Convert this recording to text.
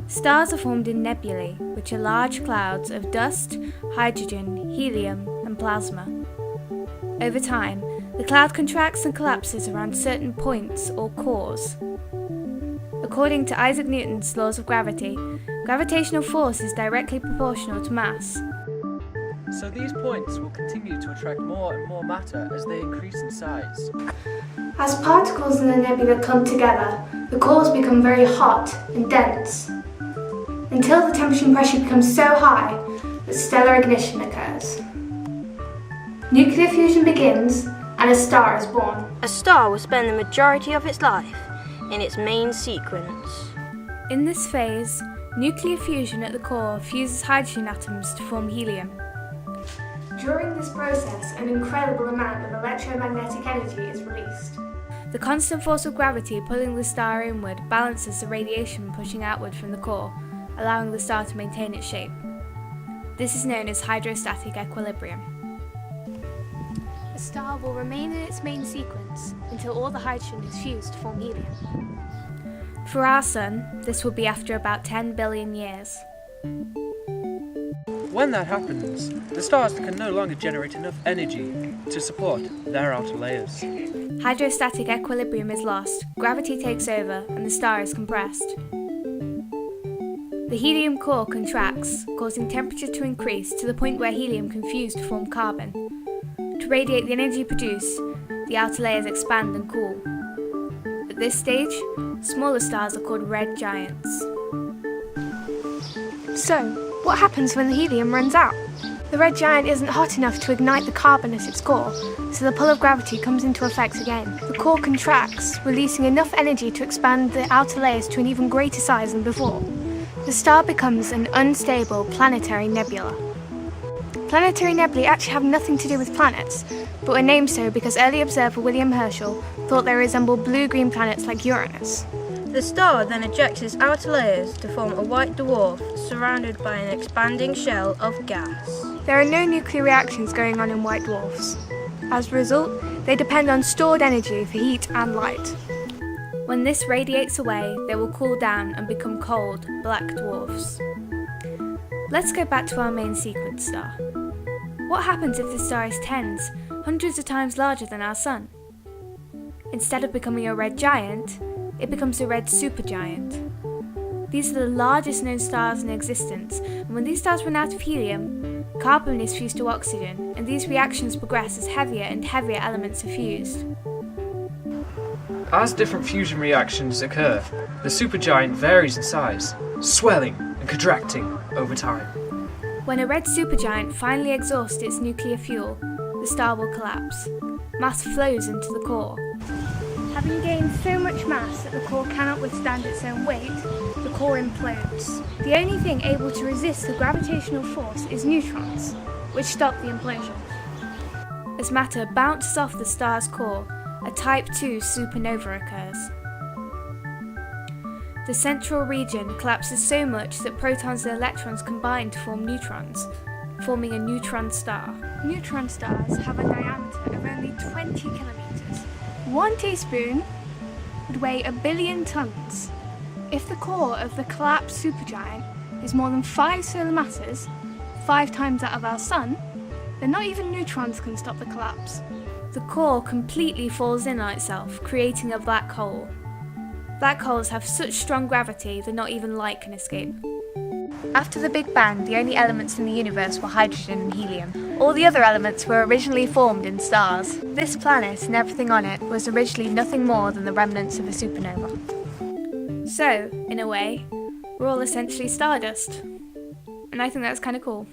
Stars are formed in nebulae, which are large clouds of dust, hydrogen, helium, and plasma. Over time, the cloud contracts and collapses around certain points or cores. According to Isaac Newton's laws of gravity, gravitational force is directly proportional to mass. So these points will continue to attract more and more matter as they increase in size. As particles in the nebula clump together, the cores become very hot and dense, until the temperature and pressure becomes so high that stellar ignition occurs. Nuclear fusion begins and a star is born. A star will spend the majority of its life in its main sequence. In this phase, nuclear fusion at the core fuses hydrogen atoms to form helium. During this process, an incredible amount of electromagnetic energy is released. The constant force of gravity pulling the star inward balances the radiation pushing outward from the core, allowing the star to maintain its shape. This is known as hydrostatic equilibrium. A star will remain in its main sequence until all the hydrogen is fused to form helium. For our Sun, this will be after about 10 billion years. When that happens, the stars can no longer generate enough energy to support their outer layers. Hydrostatic equilibrium is lost, gravity takes over, and the star is compressed. The helium core contracts, causing temperature to increase to the point where helium can fuse to form carbon. To radiate the energy produced, the outer layers expand and cool. At this stage, smaller stars are called red giants. So, what happens when the helium runs out? The red giant isn't hot enough to ignite the carbon at its core, so the pull of gravity comes into effect again. The core contracts, releasing enough energy to expand the outer layers to an even greater size than before. The star becomes an unstable planetary nebula. Planetary nebulae actually have nothing to do with planets, but were named so because early observer William Herschel thought they resembled blue-green planets like Uranus. The star then ejects its outer layers to form a white dwarf surrounded by an expanding shell of gas. There are no nuclear reactions going on in white dwarfs. As a result, they depend on stored energy for heat and light. When this radiates away, they will cool down and become cold, black dwarfs. Let's go back to our main sequence star. What happens if the star is tens, hundreds of times larger than our Sun? Instead of becoming a red giant, it becomes a red supergiant. These are the largest known stars in existence, and when these stars run out of helium, carbon is fused to oxygen, and these reactions progress as heavier and heavier elements are fused. As different fusion reactions occur, the supergiant varies in size, swelling and contracting over time. When a red supergiant finally exhausts its nuclear fuel, the star will collapse. Mass flows into the core. Having gained so much mass that the core cannot withstand its own weight, the core implodes. The only thing able to resist the gravitational force is neutrons, which stop the implosion. As matter bounces off the star's core, a Type II supernova occurs. The central region collapses so much that protons and electrons combine to form neutrons, forming a neutron star. Neutron stars have a diameter of only 20 kilometers. 1 teaspoon would weigh 1 billion tons. If the core of the collapsed supergiant is more than 5 solar masses, 5 times that of our Sun, then not even neutrons can stop the collapse. The core completely falls in on itself, creating a black hole. Black holes have such strong gravity that not even light can escape. After the Big Bang, the only elements in the universe were hydrogen and helium. All the other elements were originally formed in stars. This planet and everything on it was originally nothing more than the remnants of a supernova. So, in a way, we're all essentially stardust. And I think that's kind of cool.